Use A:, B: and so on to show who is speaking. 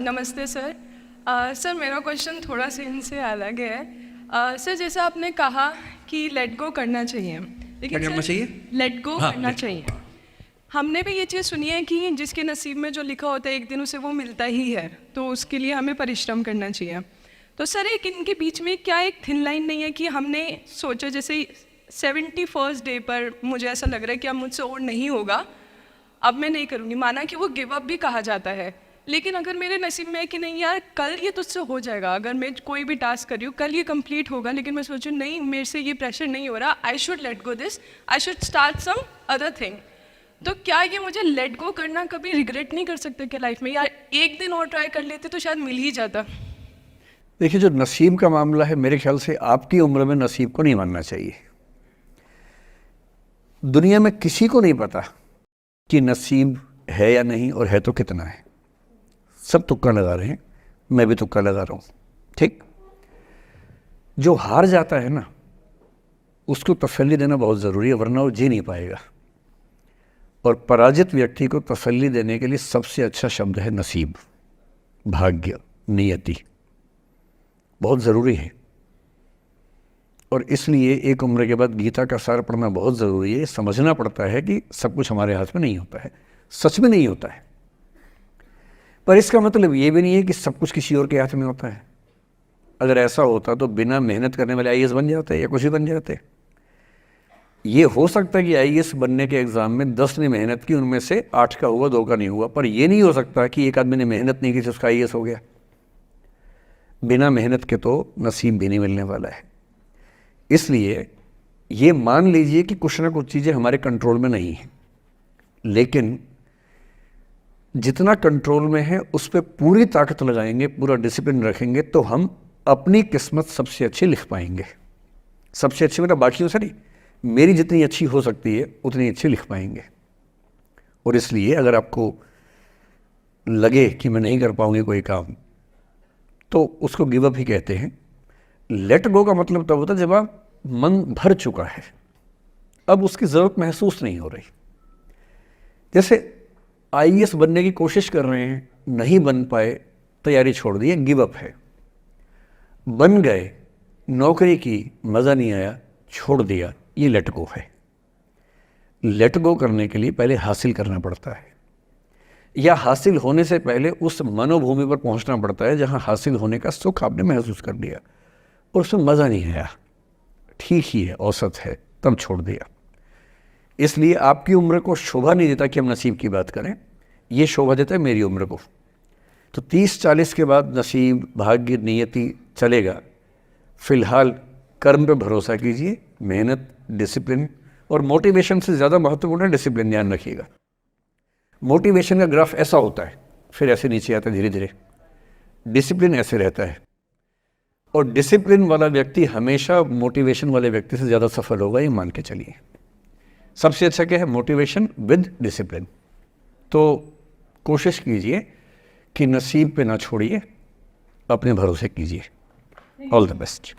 A: नमस्ते sir. Sir मेरा question थोड़ा सा इनसे अलग है। सर जैसे आपने कहा कि लेट गो करना चाहिए,
B: क्या
A: लेकिन
B: करना
A: सर
B: चाहिए?
A: लेट गो
B: हाँ,
A: करना चाहिए। हमने भी ये चीज़ सुनी है कि जिसके नसीब में जो लिखा होता है एक दिन उसे वो मिलता ही है, तो उसके लिए हमें परिश्रम करना चाहिए। तो सर एक इनके बीच में क्या एक थिन लाइन नहीं है कि हमने सोचा जैसे 71st डे पर मुझे ऐसा लग रहा है कि अब मुझसे और नहीं होगा, अब मैं नहीं करूँगी, माना कि वो गिव अप भी कहा जाता है, लेकिन अगर मेरे नसीब में है कि नहीं यार कल ये तुझसे हो जाएगा, अगर मैं कोई भी टास्क कर रही हूँ कल ये कंप्लीट होगा, लेकिन मैं सोचूँ नहीं मेरे से ये प्रेशर नहीं हो रहा, I should let go this, I should start some other thing. तो क्या ये मुझे लेट गो करना कभी रिग्रेट नहीं कर सकते क्या लाइफ में, यार एक दिन और ट्राई कर लेते तो शायद मिल ही जाता।
B: देखिए, जो नसीब का मामला है, मेरे ख्याल से आपकी उम्र में नसीब को नहीं मानना चाहिए। दुनिया में किसी को नहीं पता कि नसीब है या नहीं, और है तो कितना है। सब तुक्का लगा रहे हैं, मैं भी तुक्का लगा रहा हूँ। ठीक, जो हार जाता है ना, उसको तसल्ली देना बहुत ज़रूरी है, वरना वो जी नहीं पाएगा। और पराजित व्यक्ति को तसल्ली देने के लिए सबसे अच्छा शब्द है नसीब, भाग्य, नियति। बहुत ज़रूरी है। और इसलिए एक उम्र के बाद गीता का सार पढ़ना बहुत ज़रूरी है। समझना पड़ता है कि सब कुछ हमारे हाथ में नहीं होता है, सच में नहीं होता है। पर इसका मतलब ये भी नहीं है कि सब कुछ किसी और के हाथ में होता है। अगर ऐसा होता तो बिना मेहनत करने वाले आईएएस बन जाते या कुछ भी बन जाते। ये हो सकता है कि आईएएस बनने के एग्ज़ाम में 10 ने मेहनत की, उनमें से 8 का हुआ, 2 का नहीं हुआ। पर यह नहीं हो सकता कि एक आदमी ने मेहनत नहीं की तो उसका आईएएस हो गया। बिना मेहनत के तो नसीब भी नहीं मिलने वाला है। इसलिए ये मान लीजिए कि कुछ ना कुछ चीज़ें हमारे कंट्रोल में नहीं हैं, लेकिन जितना कंट्रोल में है उस पर पूरी ताकत लगाएंगे, पूरा डिसिप्लिन रखेंगे, तो हम अपनी किस्मत सबसे अच्छी लिख पाएंगे। सबसे अच्छी मतलब बाकियों से नहीं, मेरी जितनी अच्छी हो सकती है उतनी अच्छी लिख पाएंगे। और इसलिए अगर आपको लगे कि मैं नहीं कर पाऊंगी कोई काम, तो उसको गिव अप ही कहते हैं। लेट गो का मतलब तब होता है जब आप मन भर चुका है, अब उसकी ज़रूरत महसूस नहीं हो रही। जैसे आईएएस बनने की कोशिश कर रहे हैं, नहीं बन पाए, तैयारी छोड़ दी, गिव अप है। बन गए, नौकरी की, मज़ा नहीं आया, छोड़ दिया, ये लेट गो है। लेट गो करने के लिए पहले हासिल करना पड़ता है, या हासिल होने से पहले उस मनोभूमि पर पहुंचना पड़ता है जहां हासिल होने का सुख आपने महसूस कर लिया और उसमें मज़ा नहीं आया, ठीक ही है, औसत है, तब छोड़ दिया। इसलिए आपकी उम्र को शोभा नहीं देता कि हम नसीब की बात करें, ये शोभा देता है मेरी उम्र को। तो 30-40 के बाद नसीब, भाग्य, नियति चलेगा। फिलहाल कर्म पे भरोसा कीजिए, मेहनत, डिसिप्लिन, और मोटिवेशन से ज़्यादा महत्वपूर्ण है डिसिप्लिन, ध्यान रखिएगा। मोटिवेशन का ग्राफ ऐसा होता है, फिर ऐसे नीचे आता है धीरे धीरे। डिसिप्लिन ऐसे रहता है, और डिसिप्लिन वाला व्यक्ति हमेशा मोटिवेशन वाले व्यक्ति से ज़्यादा सफल होगा, ये मान के चलिए। सबसे अच्छा क्या है? Motivation with discipline. तो कोशिश कीजिए कि नसीब पे ना छोड़िए, अपने भरोसे कीजिए। All the best.